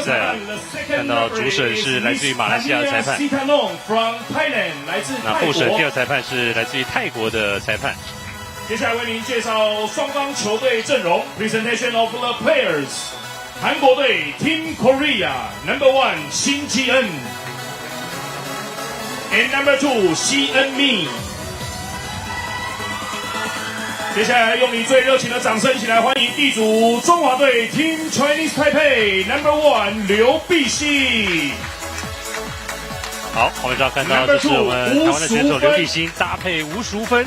赛啊，看到主审是来自于马来西亚的裁判，那副审第二裁判是来自于泰国的裁判。接下来为您介绍双方球队阵容 ，Presentation of the players。韩国队 Team Korea Number 1辛基恩 ，and Number 2西恩密。接下来用你最热情的掌声，一起来欢迎地主中华队 Team Chinese Taipei Number 1刘碧熙。好，画面上看到这是我们台湾的选手刘碧欣搭配吴淑芬。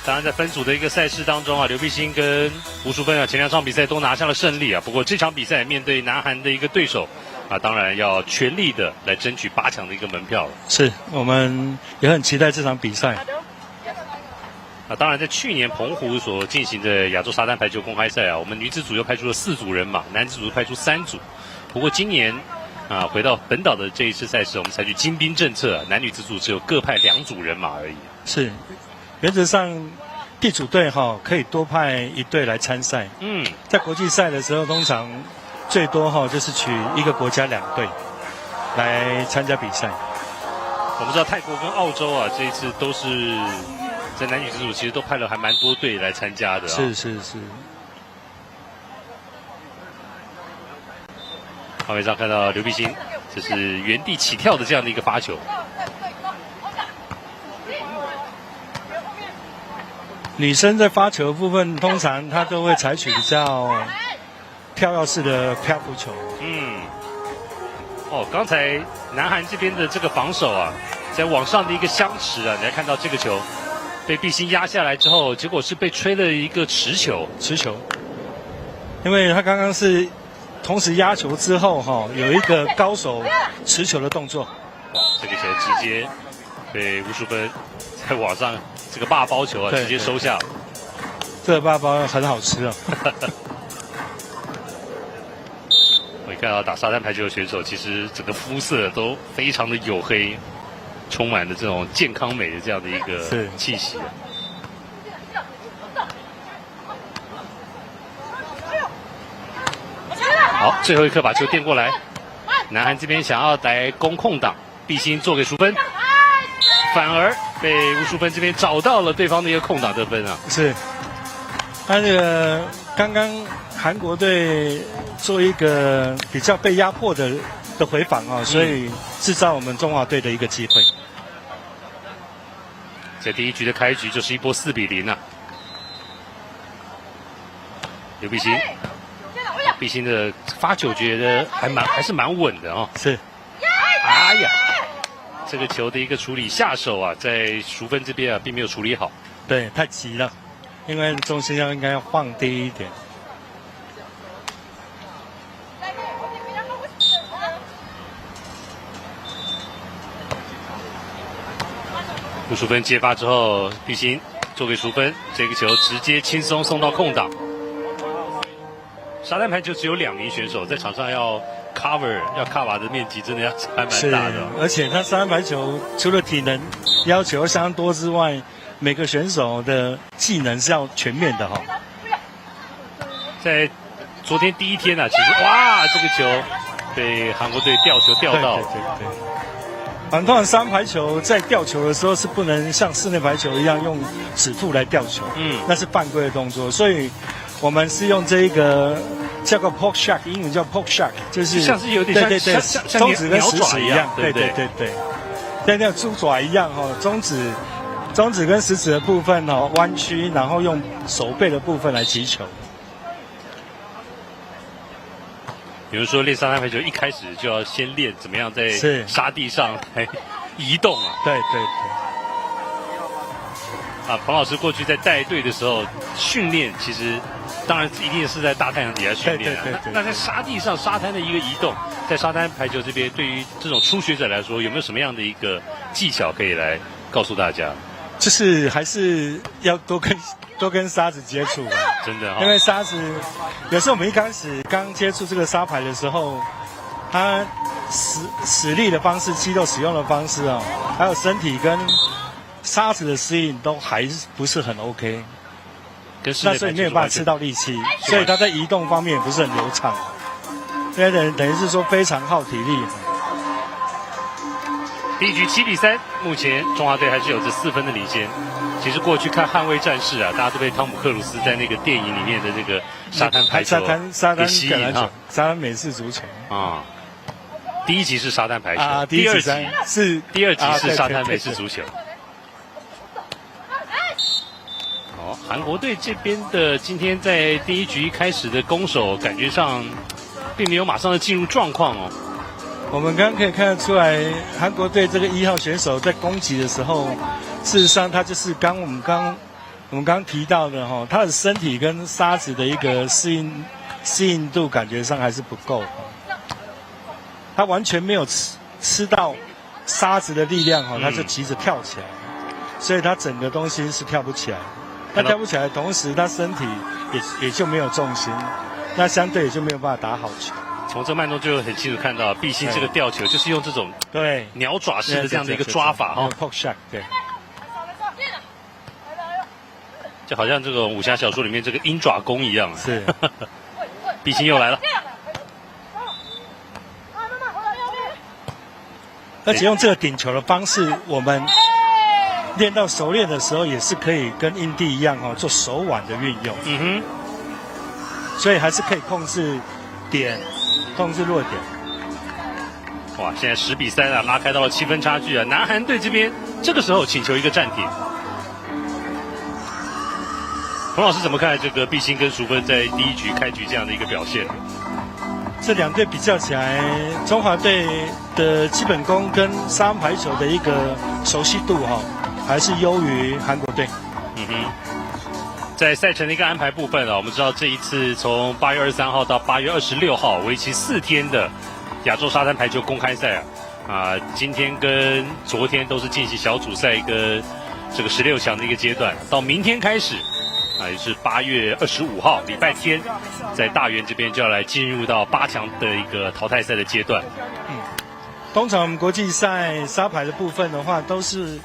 当然，在分组的一个赛事当中啊，刘碧欣跟吴淑芬啊，前2场比赛都拿下了胜利啊。不过这场比赛面对南韩的一个对手啊，当然要全力的来争取8强的一个门票了。是，我们也很期待这场比赛。啊，当然，在去年澎湖所进行的亚洲沙滩排球公开赛啊，我们女子组又派出了4组人马，男子组派出3组。不过今年啊，回到本岛的这一次赛事，我们采取精兵政策，男女子组只有各派2组人马而已。是。原则上，地主队可以多派1队来参赛。在国际赛的时候，通常最多就是取一个国家2队来参加比赛。我们知道泰国跟澳洲啊，这一次都是在男女子组其实都派了还蛮多队来参加的。是。画面上看到刘碧欣，这是原地起跳的这样的一个发球。女生在发球的部分，通常她都会采取比较跳跃式的漂浮球。刚才南韩这边的这个防守啊，在往上的一个相持啊，你来看到这个球被碧欣压下来之后，结果是被吹了一个持球，因为他刚刚是同时压球之后有一个高手持球的动作。哇，这个球直接被吴淑芬在网上这个霸包球啊，直接收下了。这个霸包很好吃哦。我看到打沙滩排球的选手，其实整个肤色都非常的黝黑，充满了这种健康美的这样的一个气息。好，最后一刻把球垫过来，南韩这边想要来攻空档，碧欣做给淑芬。反而被吴淑芬这边找到了对方的一个空档得分啊！是，他这个刚刚韩国队做一个比较被压迫的回防所以制造我们中华队的一个机会。在第1局的开局就是一波4比0啊！刘碧欣，碧欣的发球觉得还是蛮稳的哦。是，哎呀！这个球的一个处理下手啊，在淑芬这边啊，并没有处理好。对，太急了，因为重心应该要放低一点。吴淑芬接发之后，碧欣做给淑芬，这个球直接轻松送到空档。沙滩排球只有2名选手在场上要 cover 的面积真的还蛮大的。而且他沙滩排球除了体能要求相当多之外，每个选手的技能是要全面的在昨天第1天啊，其实哇，这个球被韩国队吊球吊到。对。反正沙滩排球在吊球的时候是不能像室内排球一样用指腹来吊球，那是犯规的动作，所以我们是用这一个叫个 poke shot， 英文叫 poke shot， 就是像是有点像中指跟食指一样，对，像那猪爪一样中指跟食指的部分弯曲，然后用手背的部分来击球。比如说练沙滩排球，一开始就要先练怎么样在沙地上来移动啊。对。彭老师过去在带队的时候训练，其实当然一定是在大太阳底下训练啊。那在沙地上沙滩的一个移动，在沙滩排球这边，对于这种初学者来说，有没有什么样的一个技巧可以来告诉大家？就是还是要多跟沙子接触吧，真的因为沙子有时候我们一开始刚接触这个沙排的时候，它使力的方式、肌肉使用的方式还有身体跟沙子的适应都还不是很 OK， 那所以没有办法吃到力气，所以它在移动方面也不是很流畅。所以等于是说非常耗体力。第一局7-3，目前中华队还是有着4分的领先。其实过去看《捍卫战士》啊，大家都被汤姆克鲁斯在那个电影里面的这个沙滩排球给吸引哈，沙滩美式足球啊。第一集是沙滩排球，第二集是沙滩美式足球。好，韩国队这边的今天在第一局开始的攻守，感觉上并没有马上的进入状况哦。我们刚刚可以看得出来，韩国队这个1号选手在攻击的时候，事实上他就是我们刚提到的哈，他的身体跟沙子的一个适应度，感觉上还是不够。他完全没有吃到沙子的力量哈，他就急着跳起来，所以他整个东西是跳不起来。他跳不起来的同时，他身体也就没有重心，那相对也就没有办法打好球。从这慢动就很清楚看到，毕竟这个吊球就是用这种对鸟爪式的这样的一个抓法哈 ，poke shot 对，就好像这个武侠小说里面这个鹰爪功一样。是，毕竟又来了，而且用这个顶球的方式，我们练到熟练的时候，也是可以跟印地一样哦，做手腕的运用。嗯哼，所以还是可以控制点。控制弱点。哇，现在10-3啊，拉开到了7分差距啊！南韩队这边这个时候请求一个暂停。彭老师怎么看这个毕兴跟淑芬在第一局开局这样的一个表现？这两队比较起来，中华队的基本功跟沙滩排球的一个熟悉度哈，还是优于韩国队。嗯哼。在赛程的一个安排部分啊，我们知道这一次从8月23号到8月26号，为期4天的亚洲沙滩排球公开赛啊，今天跟昨天都是进行小组赛跟这个16强的一个阶段，到明天开始啊，也是8月25号礼拜天，在大园这边就要来进入到8强的一个淘汰赛的阶段。通常我们国际赛沙排的部分的话，都是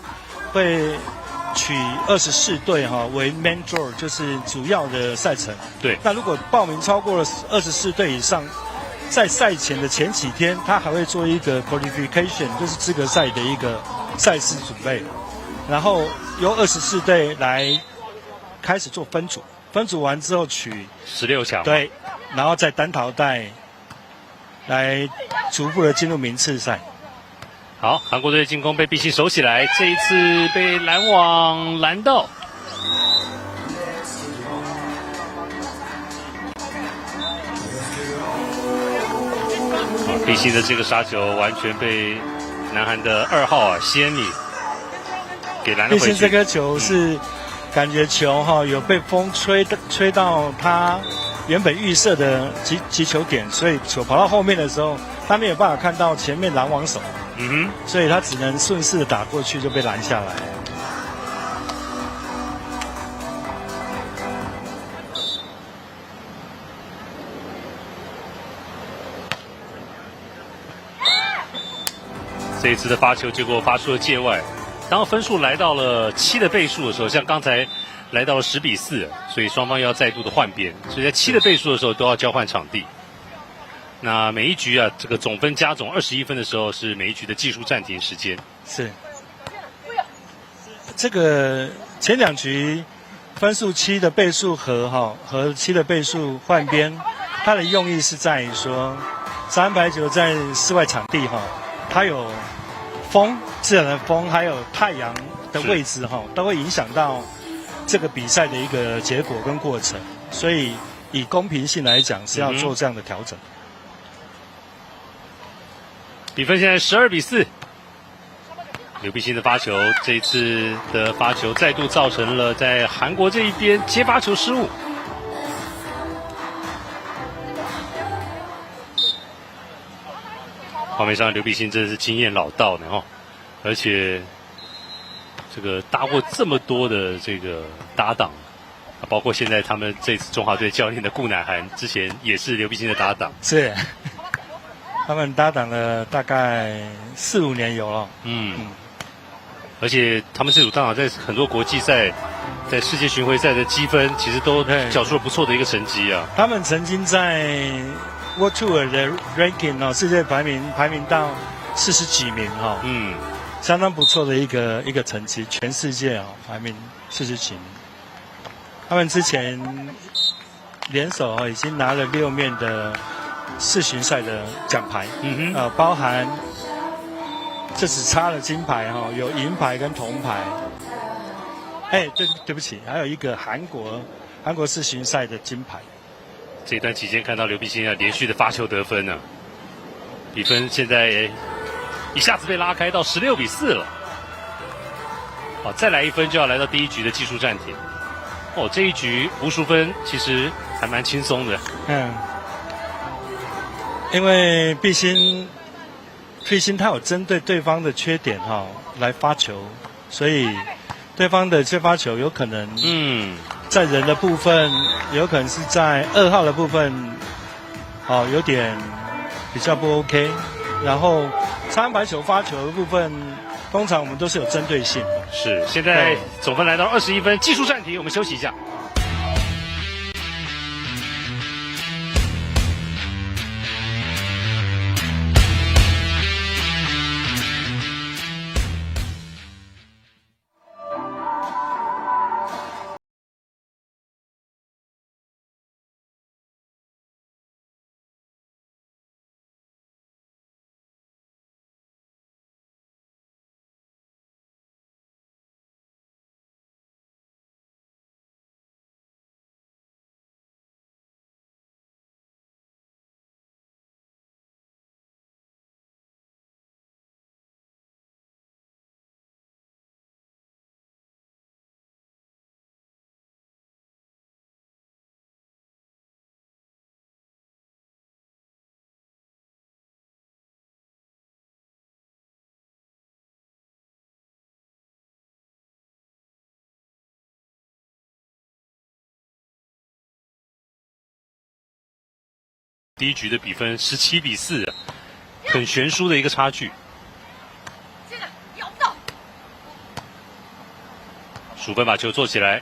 会取24队哈为 main draw， 就是主要的赛程。对。那如果报名超过了24队以上，在赛前的前几天，他还会做一个 qualification， 就是资格赛的一个赛事准备，然后由24队来开始做分组，分组完之后取16强。对，然后再单淘汰，来逐步的进入名次赛。好，韩国队的进攻被毕兴守起来，这一次被拦网拦到。毕兴的这个杀球完全被南韩的2号仙米给拦了回去。毕兴这颗球是感觉球哈有被风吹到他原本预设的击球点，所以球跑到后面的时候，他没有办法看到前面拦网手。嗯哼，所以他只能顺势的打过去，就被拦下来。这一次的发球结果发出了界外，当分数来到了7的倍数的时候，像刚才来到了10-4，所以双方要再度的换边，所以在7的倍数的时候都要交换场地。那每一局啊，这个总分加总21分的时候，是每一局的技术暂停时间。是。这个前2局分数7的倍数和7的倍数换边，它的用意是在于说，沙滩排球在室外场地它有风、自然的风，还有太阳的位置都会影响到这个比赛的一个结果跟过程，所以以公平性来讲是要做这样的调整。比分现在12-4，刘毕兴的发球，这一次的发球再度造成了在韩国这一边接发球失误。画面上刘毕兴真的是经验老道呢而且这个搭过这么多的这个搭档，包括现在他们这次中华队教练的顾乃涵，之前也是刘毕兴的搭档。是。他们搭档了大概4-5年有了。而且他们这组搭档在很多国际赛、在世界巡回赛的积分，其实都缴出了不错的一个成绩啊。他们曾经在 World Tour 的 ranking 哦，世界排名到40几名哈、哦，相当不错的一个成绩，全世界哦排名40几名。他们之前联手哦已经拿了6面的世巡赛的奖牌，包含这只差了金牌哈、哦，有银牌跟铜牌。对不起，还有一个韩国世巡赛的金牌。这段期间看到刘碧欣连续的发球得分呢，比分现在一下子被拉开到16比4了。好，再来1分就要来到第一局的技术暂停。这一局吴淑芬其实还蛮轻松的。因为碧欣他有针对对方的缺点哈、来发球，所以对方的接发球有可能在人的部分，有可能是在2号的部分，有点比较不 OK。然后3排球发球的部分，通常我们都是有针对性的。是，现在总分来到21分，技术暂停，我们休息一下。第一局的比分17比4，很悬殊的一个差距。这个咬不到。淑芬把球做起来，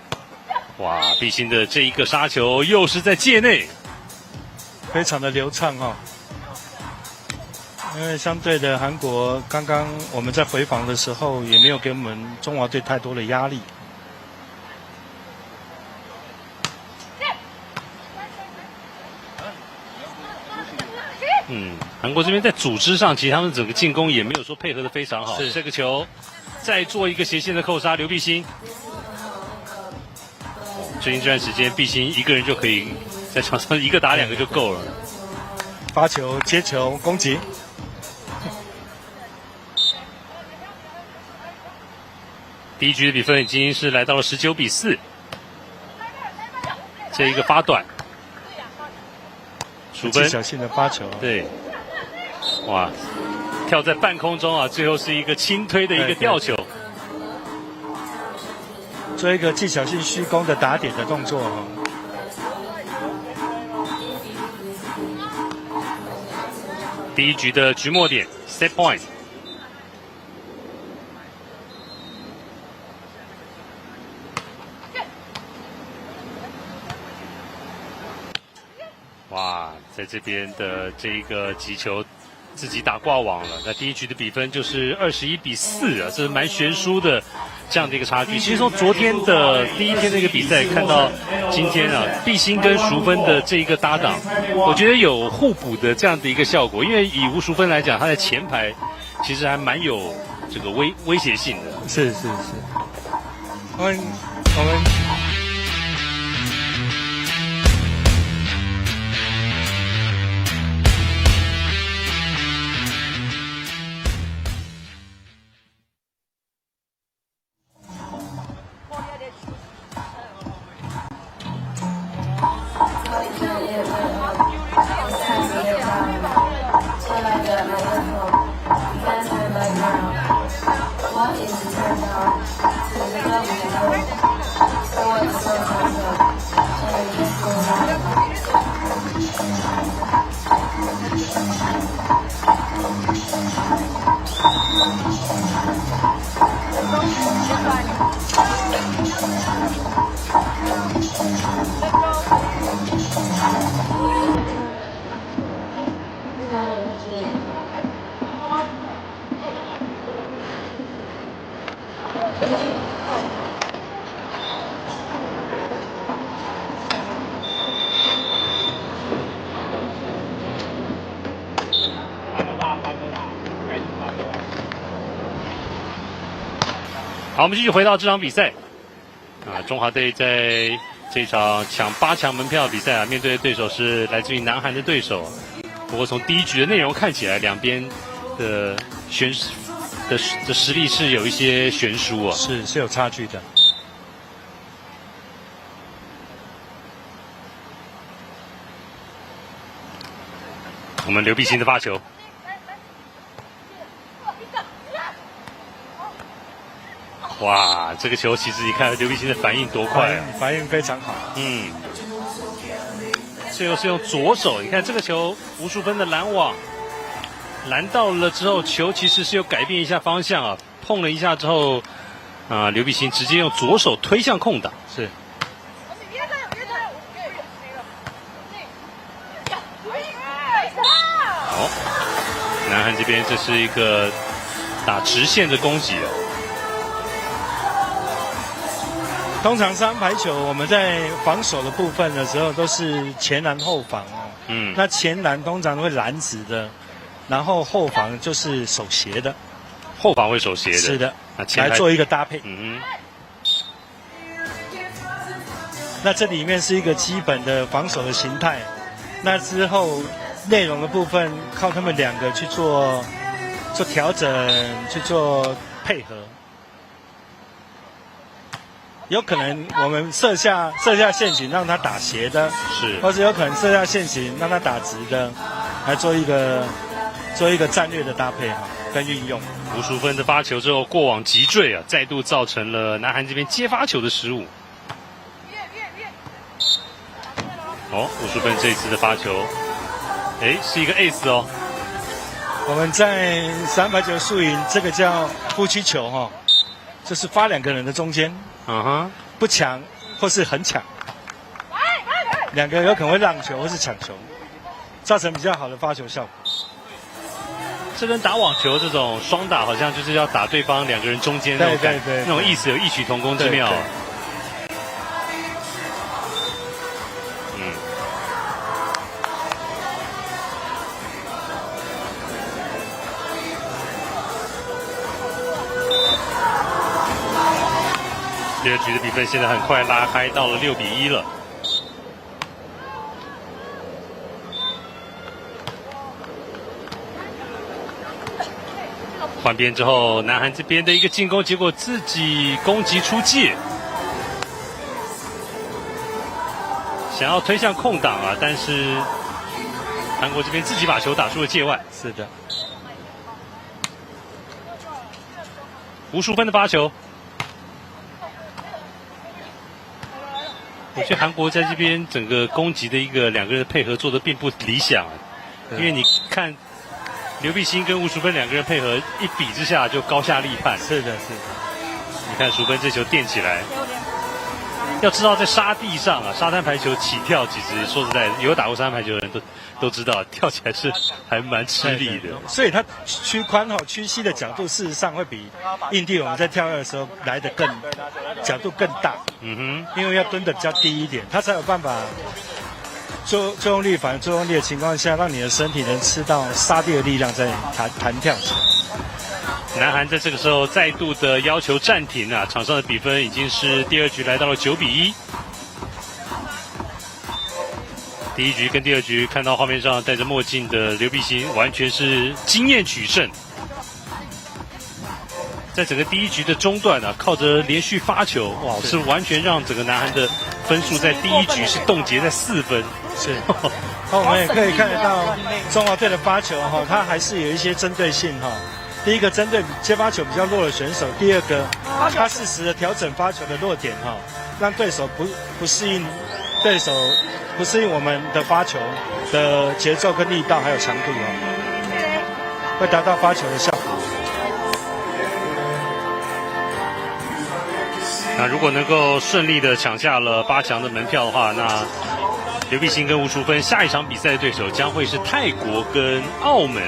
哇！碧欣的这一个杀球又是在界内，非常的流畅哈、因为相对的韩国，刚刚我们在回防的时候也没有给我们中华队太多的压力。韩国这边在组织上，其实他们整个进攻也没有说配合的非常好。这个球再做一个斜线的扣杀，刘碧欣。最近这段时间，碧欣一个人就可以在场上1个打2个就够了。发球、接球、攻击。第一局的比分已经是来到了19比4。这一个发短，淑芬技巧性的发球，对，哇，跳在半空中啊，最后是一个轻推的一个吊球，做一个技巧性虚攻的打点的动作哈。第一局的局末点 set point。哇，在这边的这一个击球自己打挂网了。那第一局的比分就是21比4啊，这是蛮悬殊的这样的一个差距。其实从昨天的第一天的一个比赛看到今天啊，碧欣跟淑芬的这一个搭档，我觉得有互补的这样的一个效果。因为以吴淑芬来讲，她在前排其实还蛮有这个威胁性的。是。我们。好，我们继续回到这场比赛。中华队在这场抢8强门票的比赛面对的对手是来自于南韩的对手。不过从第一局的内容看起来，两边的实力是有一些悬殊啊，是有差距的。我们刘碧欣的发球。哇，这个球其实你看刘碧欣的反应多快啊！反应非常好。最后是用左手，你看这个球吴淑芬的拦网，拦到了之后，球其实是有改变一下方向啊，碰了一下之后，刘碧欣直接用左手推向空档。是。好，南韩这边这是一个打直线的攻击哦。通常3排球我们在防守的部分的时候都是前拦后防哦。那前拦通常会拦直的，然后后防就是手斜的。后防会手斜的。是的。来做一个搭配。那这里面是一个基本的防守的形态。那之后内容的部分靠他们2个去做调整，去做配合。有可能我们设下陷阱让他打斜的，是，或者有可能设下陷阱让他打直的，来做一个战略的搭配跟运用。吴淑芬的发球之后过往急坠啊，再度造成了南韩这边接发球的失误。吴淑芬这一次的发球，是一个 ace 哦。我们在3排球输赢，这个叫夫妻球就是发2个人的中间。不抢或是很抢，2个有可能会让球或是抢球，造成比较好的发球效果。这跟打网球这种双打好像就是要打对方2个人中间那种那种意思有异曲同工之妙。第2局的比分现在很快拉开到了6比1了。换边之后，南韩这边的一个进攻，结果自己攻击出界，想要推向空档啊，但是韩国这边自己把球打出了界外。是的。吴淑芬的发球。我觉得韩国在这边整个攻击的2个人的配合做得并不理想，因为你看刘碧欣跟吴淑芬2个人配合一比之下就高下立判。是的。你看淑芬这球垫起来，要知道在沙地上沙滩排球起跳，其实说实在，有打过沙滩排球的人都知道，跳起来是还蛮吃力的。所以它屈宽屈膝的角度，事实上会比硬地我们在跳跃的时候来得角度更大。因为要蹲得比较低一点，它才有办法作用力反作用力的情况下，让你的身体能吃到沙地的力量，在弹跳起来。南韩在这个时候再度的要求暂停场上的比分已经是第2局来到了9比1。第1局跟第2局看到画面上戴着墨镜的刘碧欣，完全是经验取胜。在整个第1局的中段靠着连续发球，是完全让整个南韩的分数在第1局是冻结在4分。是。我们也可以看得到中华队的发球它还是有一些针对性第一个针对接发球比较弱的选手，第2个他适时的调整发球的弱点让对手不适应我们的发球的节奏跟力道还有强度会达到发球的效果。那如果能够顺利的抢下了8强的门票的话，那刘碧欣跟吴淑芬下一场比赛的对手将会是泰国跟澳门。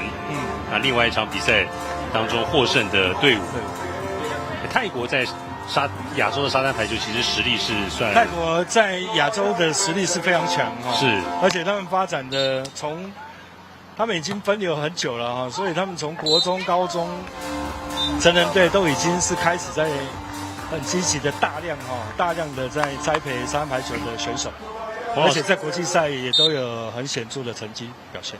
那另外一场比赛当中获胜的队伍，泰国在亚洲的沙滩排球其实实力是算。泰国在亚洲的实力是非常强是，而且他们发展的他们已经分流很久了所以他们从国中、高中成人队都已经是开始在很积极的大量的在栽培沙滩排球的选手，而且在国际赛也都有很显著的成绩表现。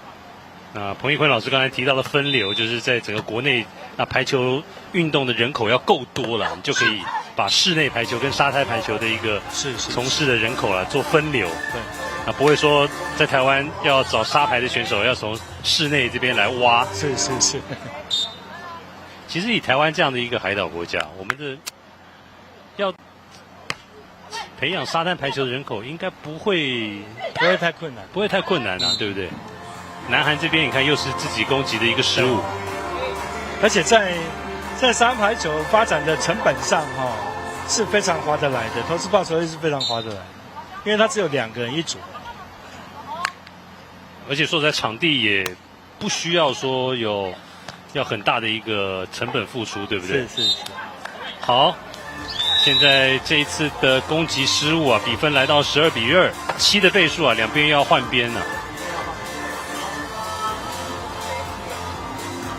彭一坤老师刚才提到的分流，就是在整个国内排球运动的人口要够多了，你就可以把室内排球跟沙滩排球的一个从事的人口做分流。对，不会说在台湾要找沙排的选手要从室内这边来挖。是。其实以台湾这样的一个海岛国家，我们的要培养沙滩排球的人口应该不会太困难，对不对？南韩这边你看又是自己攻击的一个失误，而且在沙滩排球发展的成本上是非常划得来的，投资报酬率是非常划得来的，因为它只有2个人一组，而且说实在场地也不需要说要很大的一个成本付出，对不对？是。好，现在这一次的攻击失误比分来到12-2，7的倍数两边要换边了。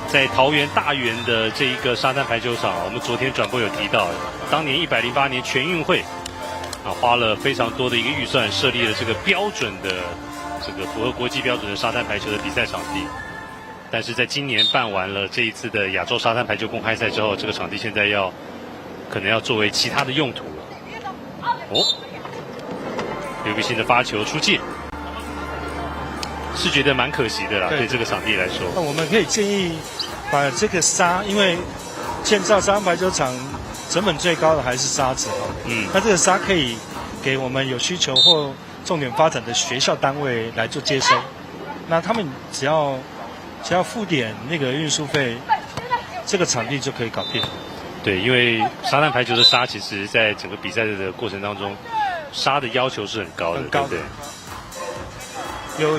在桃园大园的这一个沙滩排球场，我们昨天转播有提到，当年108年全运会花了非常多的一个预算设立了这个标准的这个符合国际标准的沙滩排球的比赛场地。但是在今年办完了这一次的亚洲沙滩排球公开赛之后，这个场地现在可能要作为其他的用途了。刘必信的发球出界，是觉得蛮可惜的啦，对这个场地来说。那我们可以建议把这个沙，因为建造沙滩排球场成本最高的还是沙子那这个沙可以给我们有需求或重点发展的学校单位来做接收，那他们只要付点那个运输费，这个场地就可以搞定。对，因为沙滩排球的沙，其实在整个比赛的过程当中，沙的要求是很高的，对不对？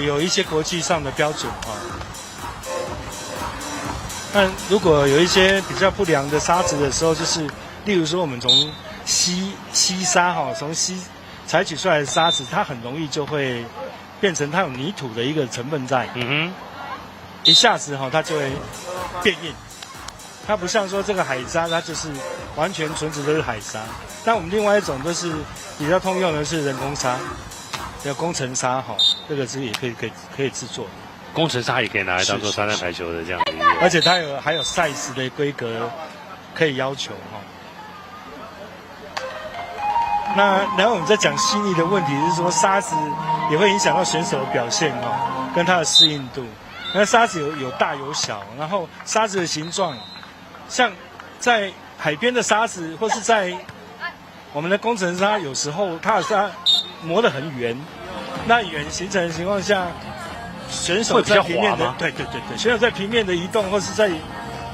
有一些国际上的标准那如果有一些比较不良的沙子的时候，就是例如说我们从溪沙从溪采取出来的沙子，它很容易就会变成它有泥土的一个成分在。一下子它就会变硬，它不像说这个海沙，它就是完全纯质的是海沙。但我们另外一种都是比较通用的是人工沙，叫工程沙这个是也可以制作。工程沙也可以拿来当做沙滩排球的这样的一个，而且它还有 size 的规格可以要求那然后我们在讲细腻的问题是说沙子也会影响到选手的表现跟他的适应度。那沙子有大有小，然后沙子的形状，像在海边的沙子，或是在我们的工程沙，有时候它的沙磨得很圆，那圆形成的情况下，选手在平面的对，选手在平面的移动或是在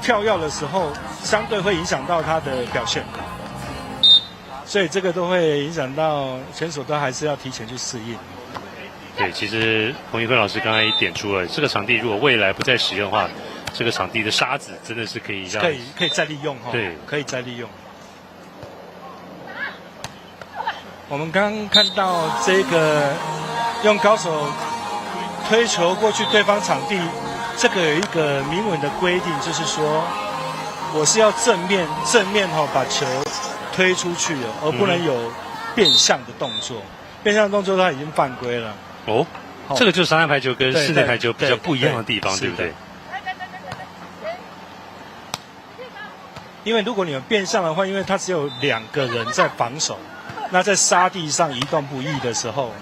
跳跃的时候，相对会影响到他的表现，所以这个都会影响到选手，都还是要提前去适应。对，其实彭一坤老师刚才也点出了，这个场地如果未来不再使用的话，这个场地的沙子真的是可以再利用对，可以再利用。我们刚刚看到这个用高手推球过去对方场地，这个有一个明文的规定，就是说我是要正面把球推出去的，而不能有变向的动作。变向的动作它已经犯规了。这个就是沙滩排球跟室内排球比较不一样的地方，对不对？因为如果你有变向的话，因为它只有2个人在防守，那在沙地上移动不易的时候，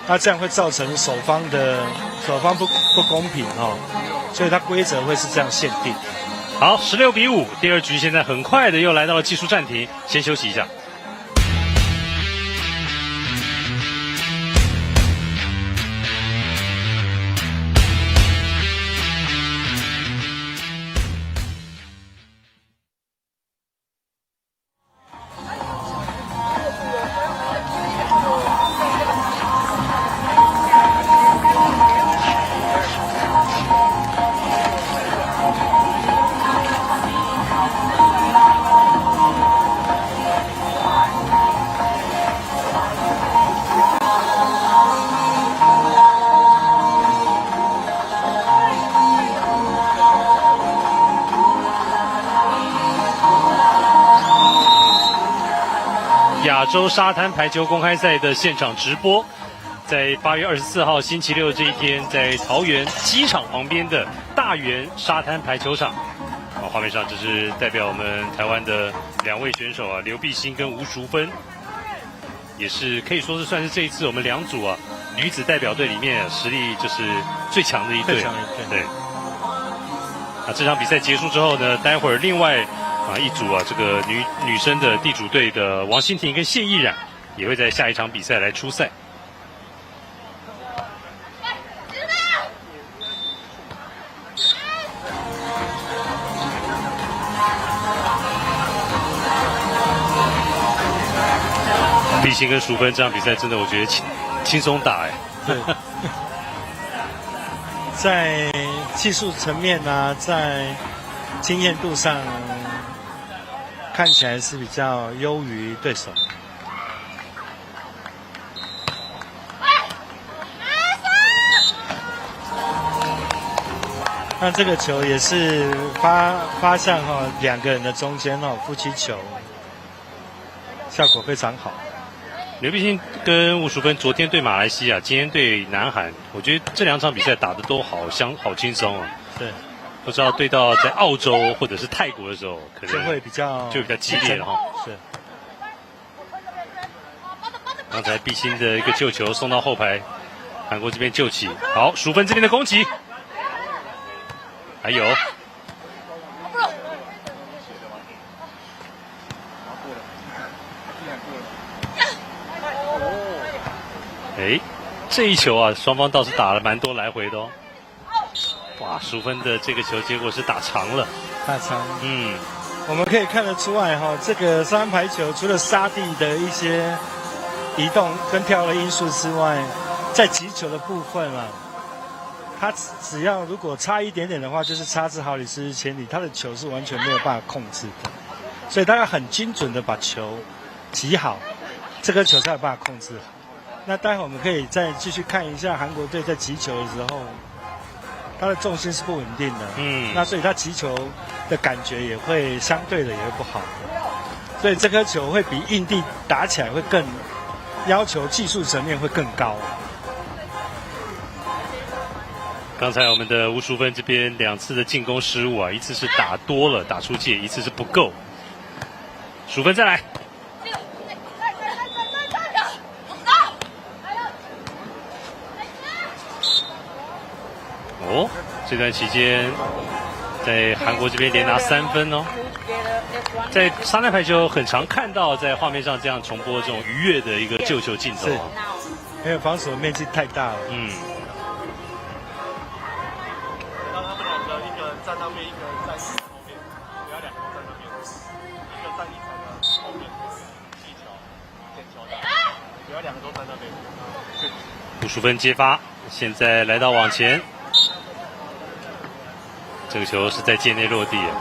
那这样会造成守方不公平所以它规则会是这样限定。好，16-5，第2局现在很快的又来到了技术暂停，先休息一下。洲沙滩排球公开赛的现场直播，在8月24号星期六这一天，在桃园机场旁边的大园沙滩排球场。画面上这是代表我们台湾的2位选手啊，刘碧欣跟吴淑芬，也是可以说是算是这一次我们2组啊女子代表队里面实力就是最强的一队。对。那这场比赛结束之后呢，待会儿另外一组啊这个女生的地主队的王欣婷跟谢依然也会在下一场比赛来出赛。碧欣跟淑芬这场比赛真的，我觉得轻松打哎。对，在技术层面啊，在经验度上，看起来是比较优于对手。那这个球也是发向2个人的中间夫妻球，效果非常好。刘碧欣跟吴淑芬昨天对马来西亚，今天对南韩，我觉得这2场比赛打得都好轻松啊。对，不知道对到在澳洲或者是泰国的时候，可能就会比较激烈了哈。是。刚才碧欣的一个救球送到后排，韩国这边救起，好，淑芬这边的攻击，还有。这一球啊，双方倒是打了蛮多来回的哦。哇，淑芬的这个球结果是打长了，打长。我们可以看得出来这个沙滩排球除了沙地的一些移动跟跳的因素之外，在击球的部分啊，它只要如果差一点点的话，就是差之毫厘，失之千里，它的球是完全没有办法控制的，所以它要很精准的把球击好，这个球才有办法控制好。那待会我们可以再继续看一下韩国队在击球的时候，他的重心是不稳定的，那所以他击球的感觉也会相对的也会不好，所以这颗球会比印地打起来会更要求技术层面会更高。刚才我们的吴淑芬这边2次的进攻失误啊，一次是打多了打出界，一次是不够。淑芬再来。这段期间，在韩国这边连拿3分哦。在沙滩排球很常看到在画面上这样重播这种愉悦的一个救球镜头啊，因为防守面积太大了。让他们2个，一个人站那边，一个人站后面，不要2个都站那边，一个站一层的后面技巧、捡球的，不要2个都站那边。吴淑芬接发，现在来到网前。这个球是在界内落地啊。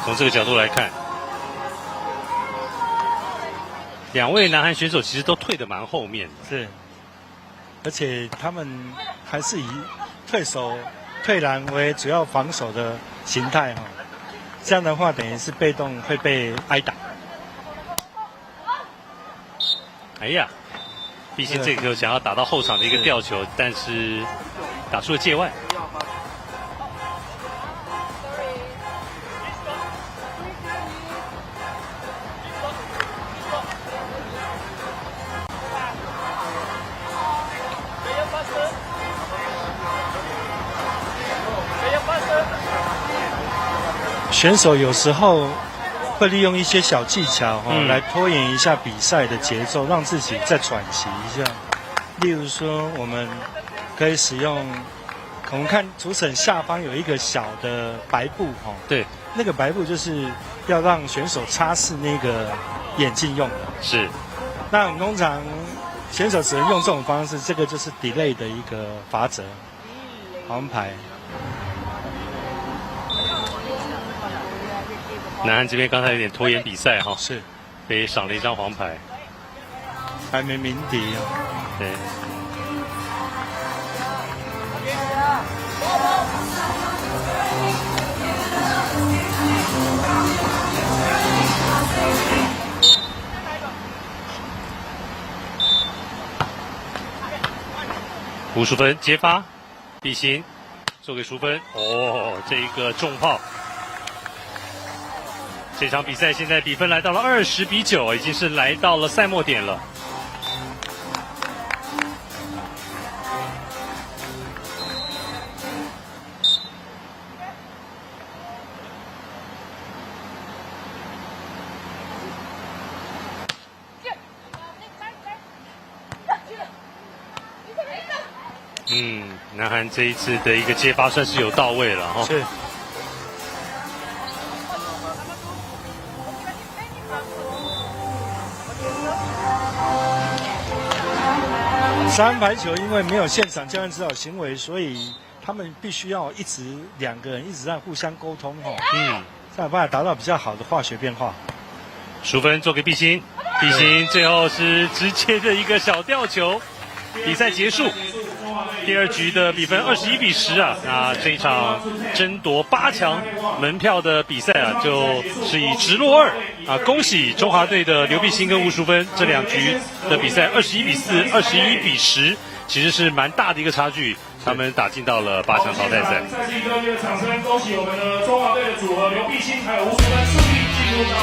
从这个角度来看，2位南韩选手其实都退得蛮后面的。是，而且他们还是以退篮为主要防守的形态这样的话等于是被动会被挨打。哎呀！毕竟这个球想要打到后场的一个吊球，但是打出了界外。选手有时候会利用一些小技巧来拖延一下比赛的节奏，让自己再喘息一下。例如说，我们可以使用，我们看主审下方有一个小的白布对，那个白布就是要让选手擦拭那个眼镜用的。是。那我们通常选手只能用这种方式，这个就是 delay 的一个罚则，黄牌。南韩这边刚才有点拖延比赛是被赏了1张黄牌，还没鸣笛对。吴淑芬接发，毕鑫做给淑芬，哦，这一个重炮。这场比赛现在比分来到了20-9，已经是来到了赛末点了。南韩这一次的一个接发算是有到位了哈。是。3排球因为没有现场教练指导行为，所以他们必须要2个人一直在互相沟通哈，才有办法达到比较好的化学变化。淑芬做给毕鑫，毕鑫最后是直接的一个小吊球，比赛结束。第2局的比分21-10啊，那这一场争夺8强门票的比赛啊，就是以直落2啊，恭喜中华队的刘碧鑫跟吴淑芬这2局的比赛21-4、21-10，其实是蛮大的一个差距，他们打进到了8强淘汰赛。再次一个热烈的掌声，恭喜我们的中华队的组合刘碧鑫还有吴淑芬顺利进入到。